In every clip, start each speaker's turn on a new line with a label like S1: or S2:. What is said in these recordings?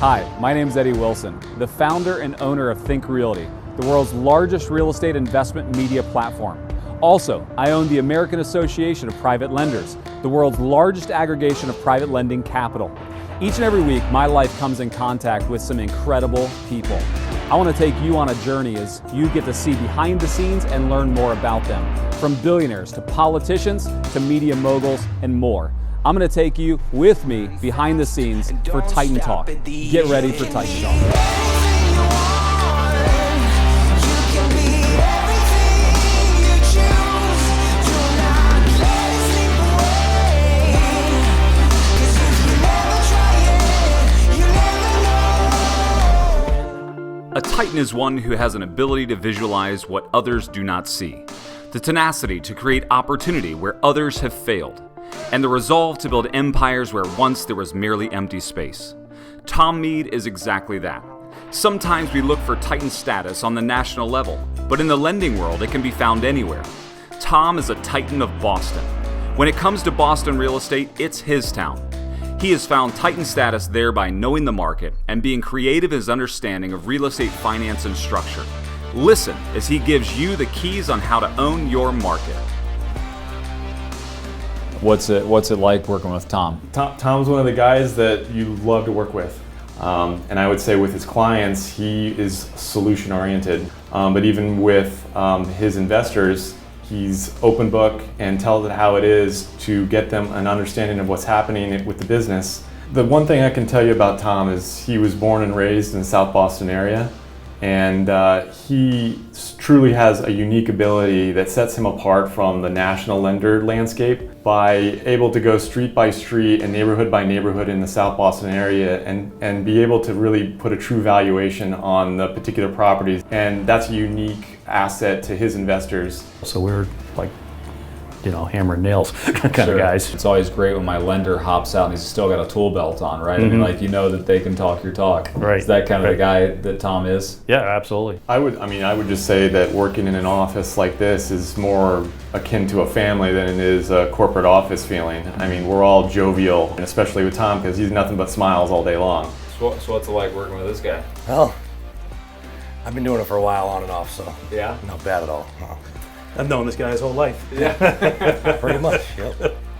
S1: Hi, my name is Eddie Wilson, the founder and owner of Think Realty, the world's largest real estate investment media platform. Also, I own the American Association of Private Lenders, the world's largest aggregation of private lending capital. Each and every week, my life comes in contact with some incredible people. I want to take you on a journey as you get to see behind the scenes and learn more about them, from billionaires to politicians to media moguls and more. I'm going to take you with me behind the scenes for Titan Talk. Get ready for Titan Talk.
S2: A Titan is one who has an ability to visualize what others do not see, the tenacity to create opportunity where others have failed, and the resolve to build empires where once there was merely empty space. Tom Meade is exactly that. Sometimes we look for Titan status on the national level, but in the lending world it can be found anywhere. Tom is a Titan of Boston. When it comes to Boston real estate, it's his town. He has found Titan status there by knowing the market and being creative in his understanding of real estate finance and structure. Listen as he gives you the keys on how to own your market.
S1: What's it like working with Tom?
S3: Tom's one of the guys that you love to work with. And I would say with his clients, he is solution oriented. But even with his investors, he's open book and tells it how it is to get them an understanding of what's happening with the business. The one thing I can tell you about Tom is he was born and raised in the South Boston area. And he truly has a unique ability that sets him apart from the national lender landscape by able to go street by street and neighborhood by neighborhood in the South Boston area and be able to really put a true valuation on the particular properties. And that's a unique asset to his investors.
S4: So we're like, hammer nails kind of guys.
S1: It's always great when my lender hops out and he's still got a tool belt on, right? Mm-hmm. I mean, that they can talk your talk.
S4: Right.
S1: Is that kind of the guy that Tom is?
S4: Yeah, absolutely.
S3: I would just say that working in an office like this is more akin to a family than it is a corporate office feeling. I mean, we're all jovial, and especially with Tom because he's nothing but smiles all day long.
S1: So what's it like working with this guy?
S5: Well, I've been doing it for a while on and off, so
S1: yeah,
S5: not bad at all. No.
S4: I've known this guy his whole life.
S1: Yeah.
S5: Pretty much, yep.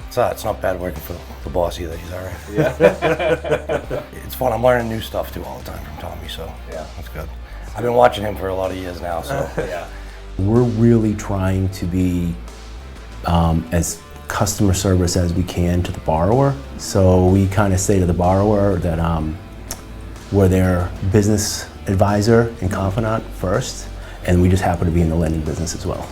S5: It's not bad working for the boss either, he's all right.
S1: Yeah.
S5: It's fun, I'm learning new stuff too all the time from Tommy, so yeah, that's good. I've been watching him for a lot of years now, so.
S1: Yeah.
S6: We're really trying to be as customer service as we can to the borrower. So we kind of say to the borrower that we're their business advisor and confidant first, and we just happen to be in the lending business as well.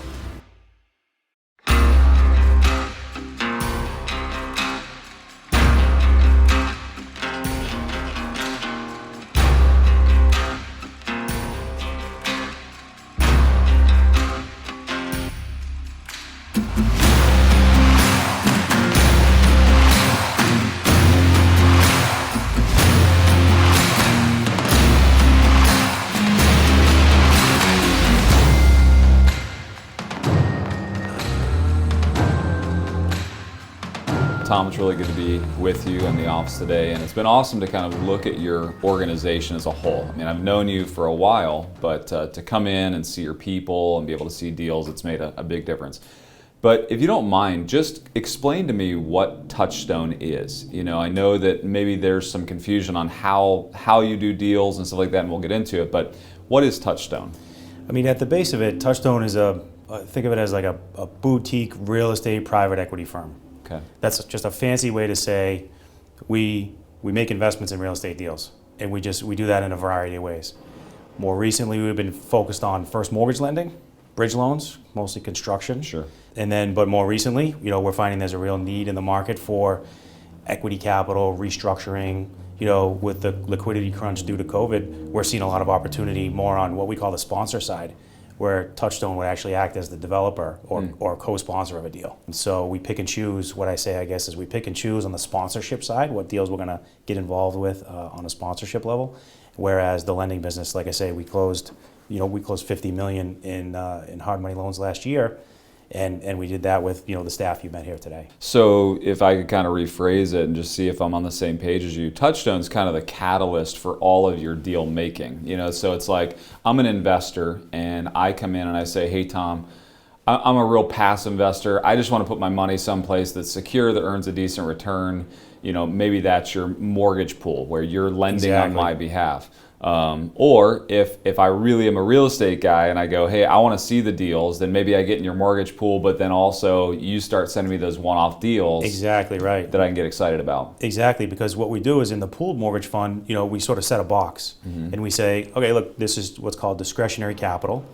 S1: Tom, it's really good to be with you in the office today, and it's been awesome to kind of look at your organization as a whole. I mean, I've known you for a while, but to come in and see your people and be able to see deals, it's made a big difference. But if you don't mind, just explain to me what Touchstone is. I know that maybe there's some confusion on how you do deals and stuff like that, and we'll get into it, but what is Touchstone?
S4: I mean, at the base of it, Touchstone is think of it as like a boutique real estate private equity firm.
S1: Okay.
S4: That's just a fancy way to say we make investments in real estate deals, and we do that in a variety of ways. More recently, we've been focused on first mortgage lending, bridge loans, mostly construction.
S1: Sure.
S4: But more recently, we're finding there's a real need in the market for equity capital, restructuring. With the liquidity crunch due to COVID, we're seeing a lot of opportunity more on what we call the sponsor side, where Touchstone would actually act as the developer or co-sponsor of a deal. And so we pick and choose. What I say, I guess, is we pick and choose on the sponsorship side what deals we're going to get involved with on a sponsorship level. Whereas the lending business, like I say, we closed $50 million in hard money loans last year, And we did that with the staff you met here today.
S1: So if I could kind of rephrase it and just see if I'm on the same page as you, Touchstone's kind of the catalyst for all of your deal making. So it's like, I'm an investor and I come in and I say, hey Tom, I'm a real passive investor. I just want to put my money someplace that's secure, that earns a decent return. Maybe that's your mortgage pool where you're lending on my behalf. Or if I really am a real estate guy and I go, hey, I want to see the deals, then maybe I get in your mortgage pool, but then also you start sending me those one-off deals.
S4: Exactly right.
S1: That I can get excited about.
S4: Exactly, because what we do is in the pooled mortgage fund, we sort of set a box and we say, okay, look, this is what's called discretionary capital.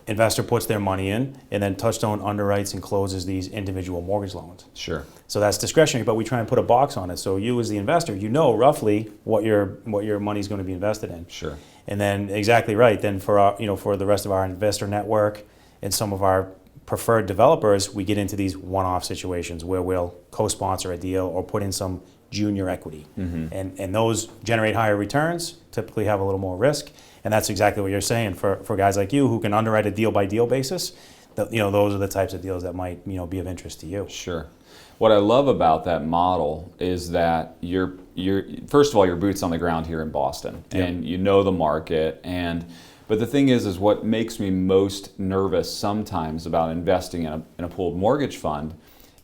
S4: Investor puts their money in, and then Touchstone underwrites and closes these individual mortgage loans.
S1: Sure.
S4: So that's discretionary, but we try and put a box on it. So you as the investor, roughly what your money is going to be invested in.
S1: Sure.
S4: And then exactly right. Then for our, for the rest of our investor network and some of our preferred developers, we get into these one-off situations where we'll co-sponsor a deal or put in some junior equity, and those generate higher returns. Typically have a little more risk. And that's exactly what you're saying for guys like you who can underwrite a deal by deal basis. Those are the types of deals that might be of interest to you.
S1: Sure. What I love about that model is that you're first of all, your boots on the ground here in Boston, and you know the market. But the thing is what makes me most nervous sometimes about investing in a pooled mortgage fund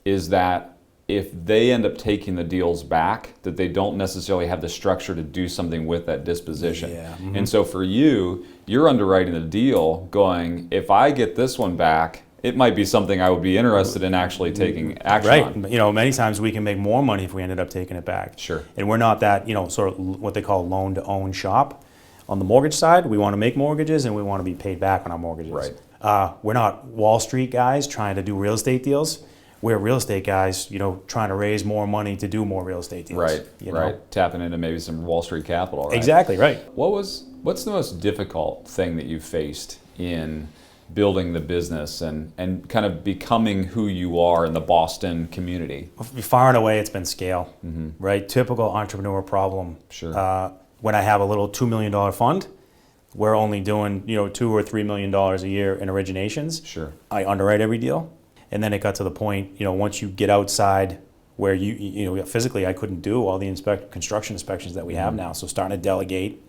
S1: is that if they end up taking the deals back, that they don't necessarily have the structure to do something with that disposition.
S4: Yeah.
S1: And so for you, you're underwriting the deal going, if I get this one back, it might be something I would be interested in actually taking action on.
S4: Right. Many times we can make more money if we ended up taking it back.
S1: Sure.
S4: And we're not that, sort of what they call loan to own shop. On the mortgage side, we want to make mortgages and we want to be paid back on our mortgages.
S1: Right.
S4: We're not Wall Street guys trying to do real estate deals. We're real estate guys, trying to raise more money to do more real estate deals.
S1: Right, right. Tapping into maybe some Wall Street capital, right?
S4: Exactly, right.
S1: What's the most difficult thing that you've faced in building the business and kind of becoming who you are in the Boston community?
S4: Far and away, it's been scale, right? Typical entrepreneur problem.
S1: Sure.
S4: When I have a little $2 million fund, we're only doing, $2 or $3 million a year in originations.
S1: Sure.
S4: I underwrite every deal. And then it got to the point, once you get outside where physically I couldn't do all the construction inspections that we have now. So starting to delegate,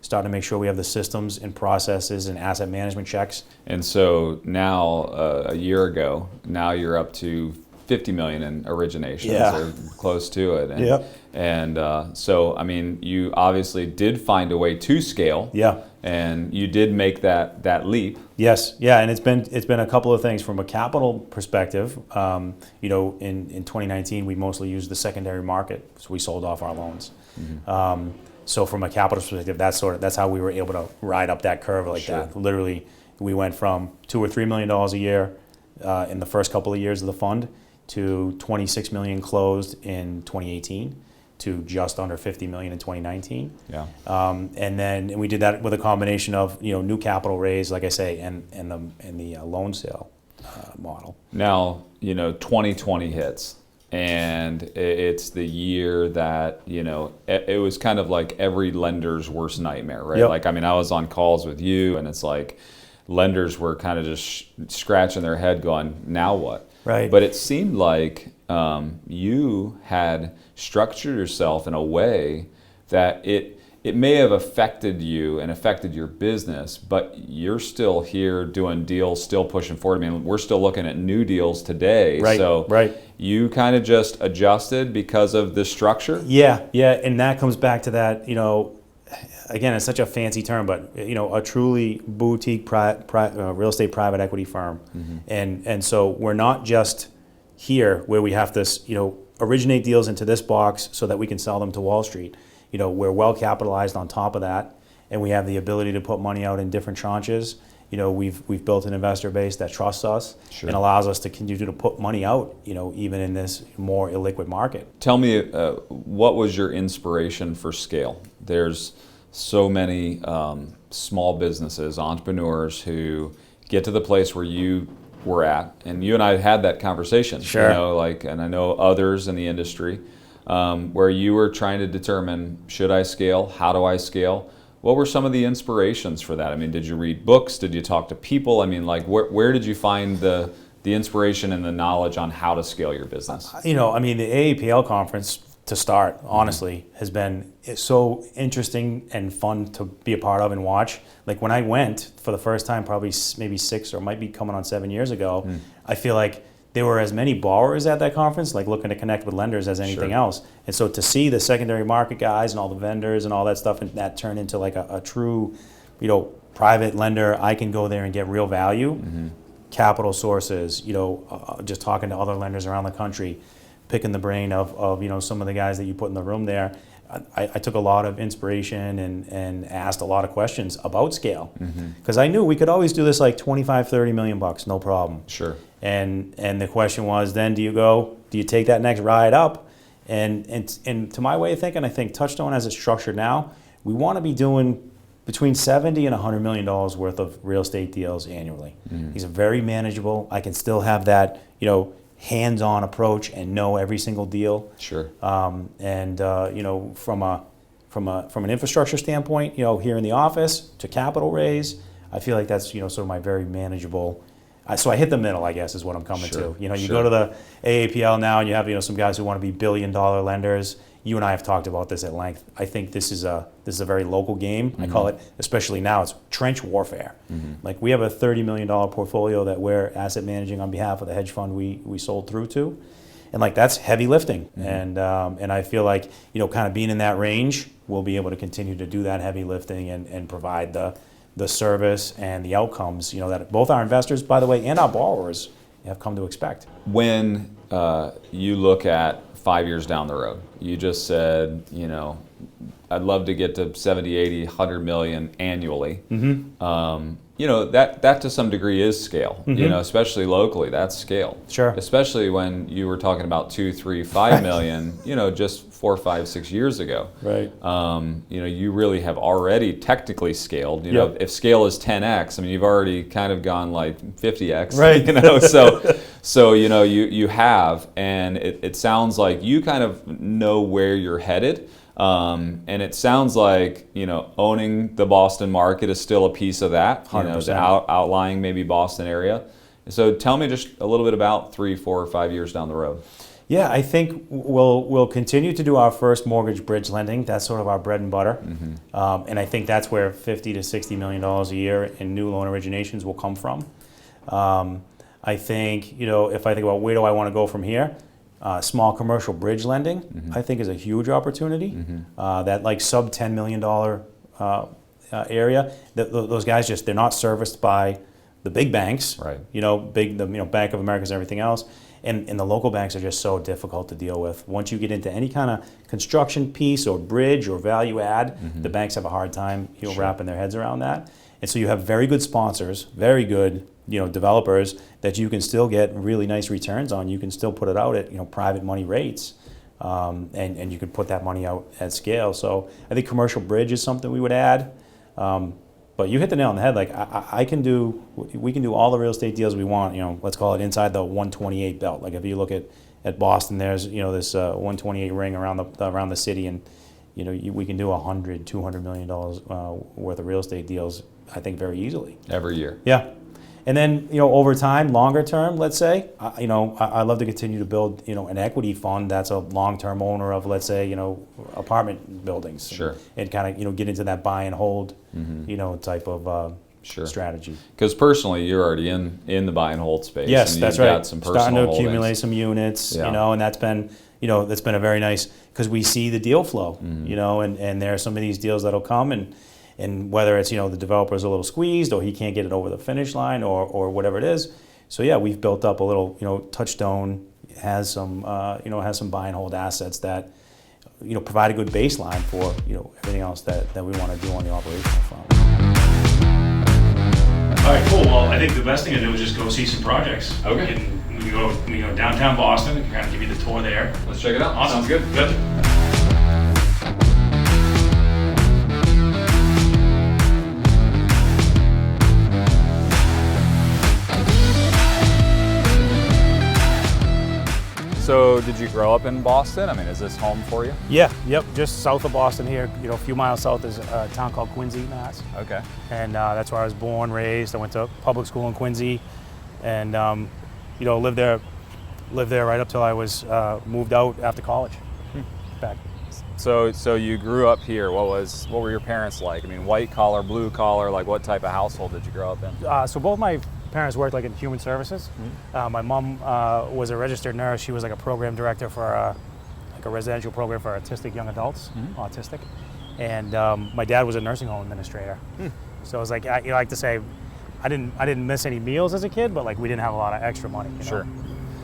S4: starting to make sure we have the systems and processes and asset management checks.
S1: And so now, a year ago, now you're up to 50 million in originations or close to it. And so, I mean, you obviously did find a way to scale.
S4: Yeah.
S1: And you did make that leap.
S4: Yes, yeah, and it's been a couple of things from a capital perspective. In 2019, we mostly used the secondary market, so we sold off our loans. So from a capital perspective, that's how we were able to ride up that curve like that. Literally, we went from $2 or $3 million a year in the first couple of years of the fund to 26 million closed in 2018. To just under 50 million in 2019.
S1: Yeah.
S4: And we did that with a combination of new capital raise, like I say, and the loan sale model.
S1: Now 2020 hits, and it's the year that it was kind of like every lender's worst nightmare, right?
S4: Yep.
S1: Like, I mean, I was on calls with you, and it's like lenders were kind of just scratching their head, going, "Now what?"
S4: Right.
S1: But it seemed like you had structured yourself in a way that it may have affected you and affected your business, but you're still here doing deals, still pushing forward. I mean, we're still looking at new deals today.
S4: Right.
S1: So
S4: right.
S1: You kind of just adjusted because of the structure?
S4: Yeah, and that comes back to that, again, it's such a fancy term, but a truly boutique real estate private equity firm. And so we're not just here where we have to, originate deals into this box so that we can sell them to Wall Street. We're well capitalized on top of that, and we have the ability to put money out in different tranches. We've built an investor base that trusts us and allows us to continue to put money out, even in this more illiquid market.
S1: Tell me, what was your inspiration for scale? There's so many small businesses, entrepreneurs who get to the place where you were at, and you and I had that conversation.
S4: Sure.
S1: And I know others in the industry, where you were trying to determine, should I scale? How do I scale? What were some of the inspirations for that? I mean, did you read books? Did you talk to people? I mean, like, where did you find the the inspiration and the knowledge on how to scale your business?
S4: You know, I mean, the AAPL conference, to start, honestly, has been so interesting and fun to be a part of and watch. Like when I went for the first time, probably maybe 6 or might be coming on 7 years ago, I feel like there were as many borrowers at that conference, like looking to connect with lenders, as anything else. And so to see the secondary market guys and all the vendors and all that stuff, and that turn into like a true, you know, private lender, I can go there and get real value, capital sources, you know, just talking to other lenders around the country, picking the brain of you know, some of the guys that you put in the room there. I took a lot of inspiration and asked a lot of questions about scale, because I knew we could always do this like 25, 30 million bucks, no problem.
S1: Sure.
S4: And the question was then, do you take that next ride up? And to my way of thinking, I think Touchstone, as it's structured now, we want to be doing between 70 and $100 million worth of real estate deals annually. These are very manageable. I can still have that, you know, hands-on approach and know every single deal.
S1: Sure.
S4: You know, from an infrastructure standpoint, you know, here in the office to capital raise, I feel like that's, you know, sort of my very manageable. So I hit the middle, I guess, is what I'm coming to. You know, you go to the AAPL now, and you have, you know, some guys who want to be billion-dollar lenders. You and I have talked about this at length. I think this is a very local game. I call it, especially now, it's trench warfare. Like we have a $30 million portfolio that we're asset managing on behalf of the hedge fund we sold through to, and like that's heavy lifting. And I feel like, you know, kind of being in that range, we'll be able to continue to do that heavy lifting and provide the service and the outcomes, you know, that both our investors, by the way, and our borrowers have come to expect.
S1: When you look at 5 years down the road, you just said, you know, I'd love to get to 70, 80, 100 million annually. You know, that to some degree is scale, you know, especially locally, that's scale.
S4: Sure.
S1: Especially when you were talking about 2, 3, 5 million, you know, just 4, 5, 6 years ago.
S4: Right.
S1: You know, you really have already technically scaled. You know, if scale is 10x, I mean, you've already kind of gone like 50x.
S4: Right.
S1: You know, so you know, you have, and it sounds like you kind of know where you're headed. And it sounds like, you know, owning the Boston market is still a piece of that, you know, the outlying maybe Boston area. So tell me just a little bit about 3, 4, or 5 years down the road.
S4: Yeah, I think we'll continue to do our first mortgage bridge lending. That's sort of our bread and butter. And I think that's where $50 to $60 million a year in new loan originations will come from. I think, you know, if I think about where do I want to go from here, small commercial bridge lending, I think, is a huge opportunity. That like sub $10 million area, those guys just, they're not serviced by the big banks,
S1: right?
S4: You know, Bank of America and everything else. And the local banks are just so difficult to deal with. Once you get into any kind of construction piece or bridge or value add, the banks have a hard time, you know, wrapping their heads around that. And so you have very good sponsors, very good, you know, developers that you can still get really nice returns on. You can still put it out at, you know, private money rates, and you can put that money out at scale. So I think commercial bridge is something we would add. But you hit the nail on the head. Like we can do all the real estate deals we want. You know, let's call it inside the 128 belt. Like if you look at Boston, there's, you know, this 128 ring around the city, and you know, we can do $100, $200 million worth of real estate deals, I think, very easily
S1: Every year.
S4: Yeah. And then, you know, over time, longer term, let's say, you know, I love to continue to build, you know, an equity fund that's a long-term owner of, let's say, you know, apartment buildings.
S1: Sure.
S4: And kind of, you know, get into that buy and hold, you know, type of strategy.
S1: Because personally, you're already in the buy and hold space.
S4: Yes,
S1: and
S4: that's
S1: you've
S4: right.
S1: Got some personal
S4: Starting to
S1: holdings.
S4: accumulate some units,
S1: Yeah.
S4: you know, and that's been a very nice, because we see the deal flow, you know, and there are some of these deals that'll come, and whether it's, you know, the developer's a little squeezed or he can't get it over the finish line or whatever it is. So yeah, we've built up a little, you know, Touchstone has some buy and hold assets that, you know, provide a good baseline for, you know, everything else that we want to do on the operational front.
S7: All right, cool. Well, I think the best thing to do is just go see some projects.
S1: Okay.
S7: And we go downtown Boston and kind of give you the tour there.
S1: Let's check it out.
S7: Awesome.
S1: Sounds good.
S7: Good.
S1: So did you grow up in Boston? I mean, is this home for you?
S4: Yeah, yep, just south of Boston here, you know, a few miles south is a town called Quincy, Mass.
S1: Okay.
S4: And that's where I was born, raised. I went to public school in Quincy, and lived there right up till I was moved out after college. Back.
S1: So you grew up here. What were your parents like? I mean, white collar, blue collar, like what type of household did you grow up in?
S4: So both my parents worked like in human services. My mom was a registered nurse. She was like a program director for like a residential program for autistic young adults, autistic. And my dad was a nursing home administrator. So it was like, I like to say, I didn't miss any meals as a kid, but like we didn't have a lot of extra money.
S1: Sure.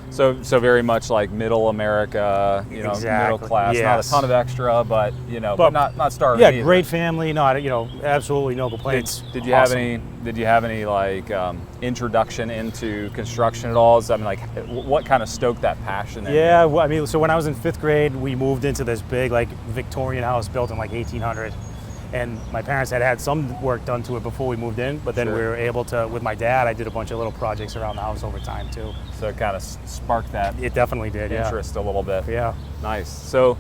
S1: So very much like middle America,
S4: Exactly.
S1: middle class,
S4: Yes.
S1: not a ton of extra, but but not starving.
S4: Yeah,
S1: either.
S4: great family. No, absolutely no complaints.
S1: Did you
S4: Awesome.
S1: have any like introduction into construction at all? I mean, like what kind of stoked that passion? in you?
S4: Yeah, well, I mean, so when I was in 5th grade, we moved into this big like Victorian house built in like 1800. And my parents had some work done to it before we moved in, but then
S1: Sure.
S4: we were able to, with my dad, I did a bunch of little projects around the house over time too.
S1: So it kind of sparked that
S4: It definitely did, yeah.
S1: interest a little bit.
S4: Yeah.
S1: Nice. So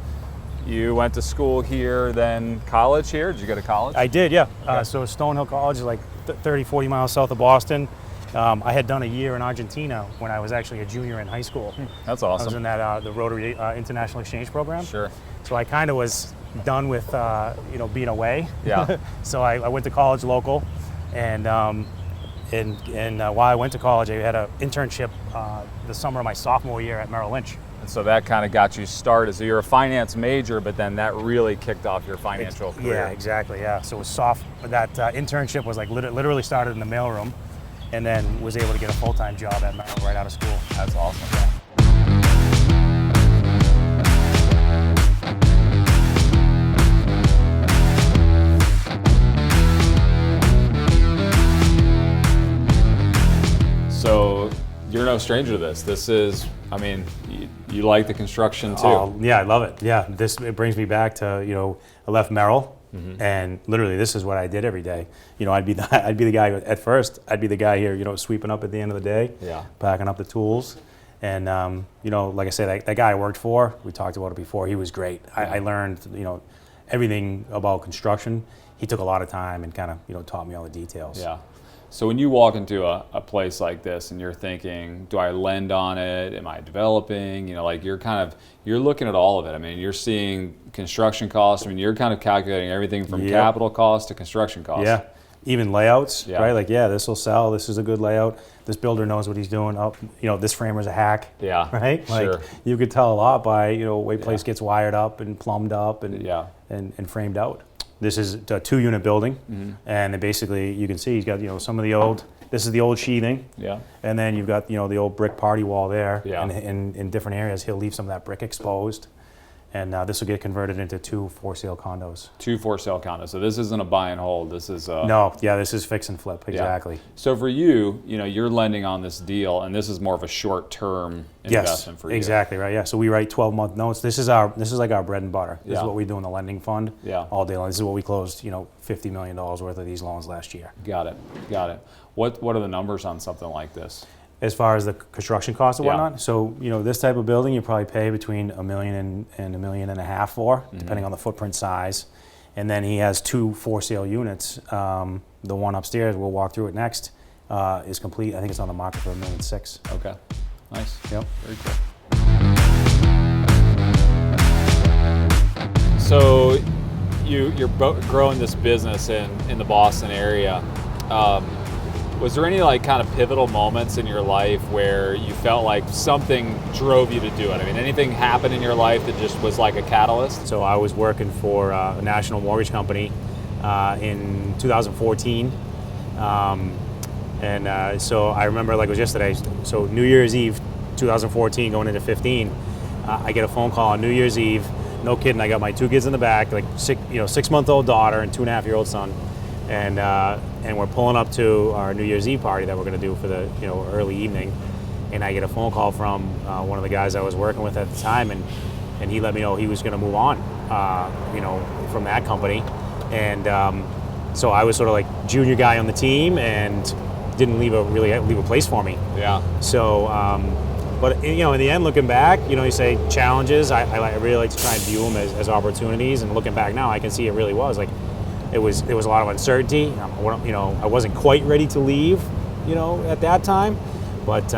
S1: you went to school here, then college here? Did you go to college?
S4: I did, yeah.
S1: Okay.
S4: So Stonehill College is like 30, 40 miles south of Boston. I had done a year in Argentina when I was actually a junior in high school.
S1: That's
S4: I was
S1: awesome.
S4: in that the Rotary International Exchange Program.
S1: Sure.
S4: So I kind of was done with being away.
S1: Yeah.
S4: So I went to college local, and while I went to college, I had an internship the summer of my sophomore year at Merrill Lynch.
S1: And so that kind of got you started. So you're a finance major, but then that really kicked off your financial career.
S4: Yeah, exactly. Yeah. So it was that internship was like literally started in the mailroom, and then was able to get a full-time job at Merrill right out of school.
S1: That's awesome.
S4: Yeah.
S1: So you're no stranger to this. This is, I mean, you like the construction too.
S4: Oh, yeah, I love it. Yeah, it brings me back to, I left Merrill, and literally this is what I did every day. I'd be the guy at first. I'd be the guy here, sweeping up at the end of the day,
S1: Yeah.
S4: packing up the tools, and like I said, that guy I worked for, we talked about it before. He was great. I learned, everything about construction. He took a lot of time and kind of, taught me all the details.
S1: Yeah. So when you walk into a place like this and you're thinking, do I lend on it? Am I developing? You're looking at all of it. I mean, you're seeing construction costs. I mean, you're kind of calculating everything from
S4: Yep.
S1: capital costs to construction costs.
S4: Yeah, even layouts,
S1: Yeah.
S4: right? Like, this will sell. This is a good layout. This builder knows what he's doing. Oh, this framer's a hack.
S1: Yeah,
S4: Right? Like,
S1: sure.
S4: you could tell a lot by, way place gets wired up and plumbed up and
S1: Yeah.
S4: and framed out. This is a 2-unit building, and basically you can see he's got some of the old. This is the old sheathing,
S1: Yeah.
S4: and then you've got the old brick party wall there.
S1: Yeah.
S4: And in different areas, he'll leave some of that brick exposed, and this will get converted into 2 for-sale condos.
S1: 2 for-sale condos. So this isn't a buy and hold. This is
S4: No, yeah, this is fix and flip,
S1: Yeah.
S4: exactly.
S1: So for you, you're lending on this deal, and this is more of a short-term investment for you.
S4: Exactly right. Yeah, so we write 12-month notes. This is like our bread and butter. This
S1: Yeah.
S4: is what we do in the lending fund.
S1: Yeah.
S4: All day long. This is what we closed. $50 million worth of these loans last year.
S1: Got it. What are the numbers on something like this?
S4: As far as the construction costs and
S1: Yeah.
S4: whatnot, so this type of building you probably pay between $1 million and $1.5 million for, depending on the footprint size. And then he has 2 for-sale units. The one upstairs, we'll walk through it next, is complete. I think it's on the market for $1.6 million.
S1: Okay. Nice.
S4: Yep.
S1: Very cool. So you're growing this business in the Boston area. Was there any kind of pivotal moments in your life where you felt like something drove you to do it? I mean, anything happened in your life that just was like a catalyst?
S4: So I was working for a national mortgage company in 2014. So I remember like it was yesterday. So New Year's Eve 2014 going into 15, I get a phone call on New Year's Eve. No kidding, I got my 2 kids in the back, like 6-month-old daughter and 2.5-year-old son. And we're pulling up to our New Year's Eve party that we're going to do for the early evening, and I get a phone call from one of the guys I was working with at the time, and he let me know he was going to move on, from that company, and so I was sort of like junior guy on the team and didn't leave a place for me.
S1: Yeah.
S4: So, but in the end, looking back, you say challenges. I really like to try and view them as opportunities, and looking back now, I can see it really was like. It was a lot of uncertainty. I wasn't quite ready to leave, at that time. But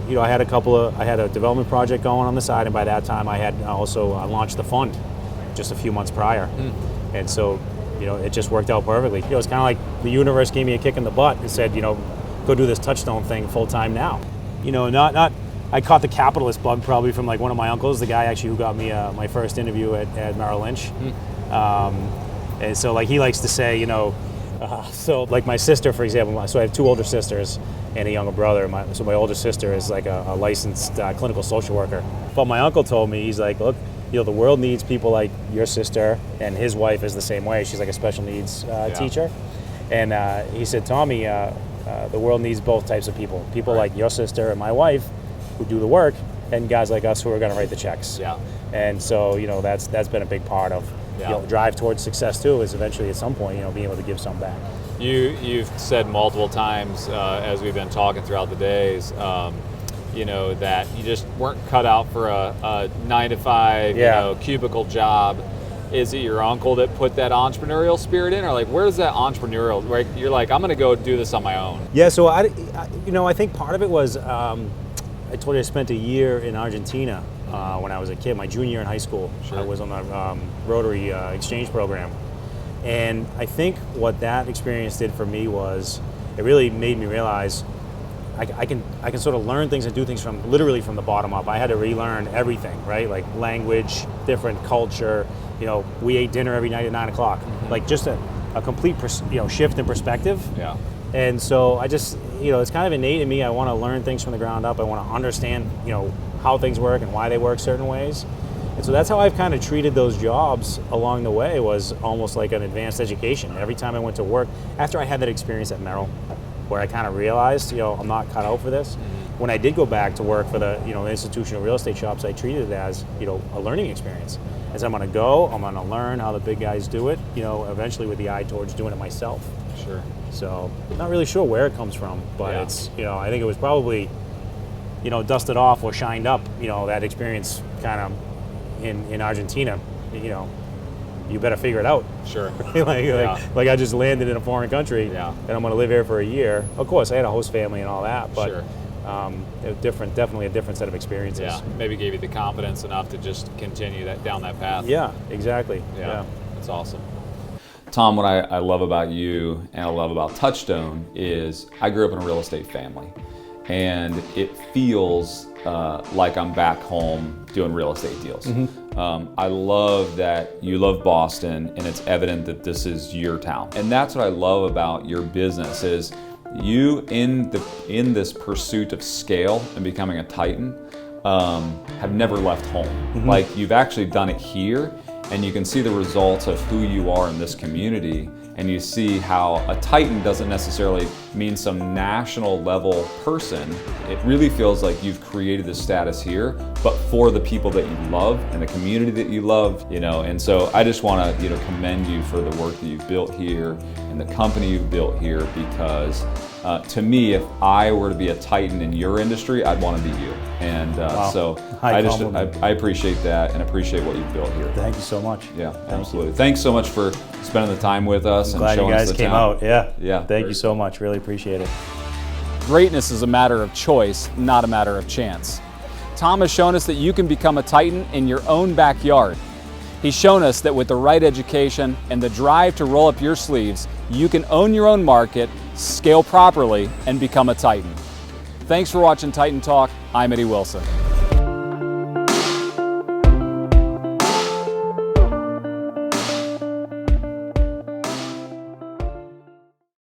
S4: I had a development project going on the side, and by that time I had also launched the fund just a few months prior. And so, it just worked out perfectly. It's kind of like the universe gave me a kick in the butt and said, go do this Touchstone thing full time now. I caught the capitalist bug probably from like one of my uncles, the guy actually who got me my first interview at Merrill Lynch. And so like he likes to say, so like my sister, for example, so I have two older sisters and a younger brother. So my older sister is like a licensed clinical social worker. But my uncle told me, he's like, look, the world needs people like your sister, and his wife is the same way. She's like a special needs teacher. And he said, Tommy, the world needs both types of people. People like your sister and my wife who do the work, and guys like us who are going to write the checks.
S1: Yeah.
S4: And so, that's been a big part of drive towards success too, is eventually at some point, being able to give some back.
S1: You've said multiple times as we've been talking throughout the days, that you just weren't cut out for a 9-to-5, cubicle job. Is it your uncle that put that entrepreneurial spirit in, or like where's that entrepreneurial? Right, you're like, I'm going to go do this on my own.
S4: Yeah. So I think part of it was I told you I spent a year in Argentina when I was a kid, my junior year in high school.
S1: Sure.
S4: I was on the Rotary exchange program. And I think what that experience did for me was it really made me realize I can sort of learn things and do things literally from the bottom up. I had to relearn everything, right? Like language, different culture. We ate dinner every night at 9 o'clock. Like just a complete shift in perspective.
S1: Yeah.
S4: And so I just, it's kind of innate in me. I want to learn things from the ground up. I want to understand, how things work and why they work certain ways. And so that's how I've kind of treated those jobs along the way, was almost like an advanced education. Every time I went to work, after I had that experience at Merrill, where I kind of realized, I'm not cut out for this. When I did go back to work for the, institutional real estate shops, I treated it as, a learning experience. As I'm going to go, I'm going to learn how the big guys do it, eventually with the eye towards doing it myself.
S1: Sure.
S4: So, not really sure where it comes from, but it's, I think it was probably, dusted off or shined up, that experience kind of in Argentina, you better figure it out.
S1: Sure.
S4: like I just landed in a foreign country, and I'm going to live here for a year. Of course, I had a host family and all that, but
S1: sure.
S4: Definitely a different set of experiences.
S1: Yeah, maybe gave you the confidence enough to just continue down that path.
S4: Yeah, exactly. Yeah.
S1: That's awesome.
S2: Tom, what I love about you and I love about Touchstone is I grew up in a real estate family, and it feels like I'm back home doing real estate deals. I love that you love Boston, and it's evident that this is your town. And that's what I love about your business is you in this pursuit of scale and becoming a titan have never left home. Like you've actually done it here, and you can see the results of who you are in this community, and you see how a titan doesn't necessarily mean some national level person. It really feels like you've created this status here, but for the people that you love and the community that you love, and so I just want to commend you for the work that you've built here and the company you've built here, because to me, if I were to be a titan in your industry, I'd want to be you. And
S4: wow.
S2: So
S4: I
S2: I appreciate that and appreciate what you've built here.
S4: Thank you so much.
S2: Yeah, absolutely. Thanks so much for spending the time with us and
S4: Glad
S2: showing
S4: you
S2: us
S4: guys
S2: the
S4: came
S2: town.
S4: out. Yeah.
S2: Yeah.
S4: Thank you so much. Really appreciate it.
S1: Greatness is a matter of choice, not a matter of chance. Tom has shown us that you can become a titan in your own backyard. He's shown us that with the right education and the drive to roll up your sleeves, you can own your own market, scale properly, and become a titan. Thanks for watching Titan Talk. I'm Eddie Wilson.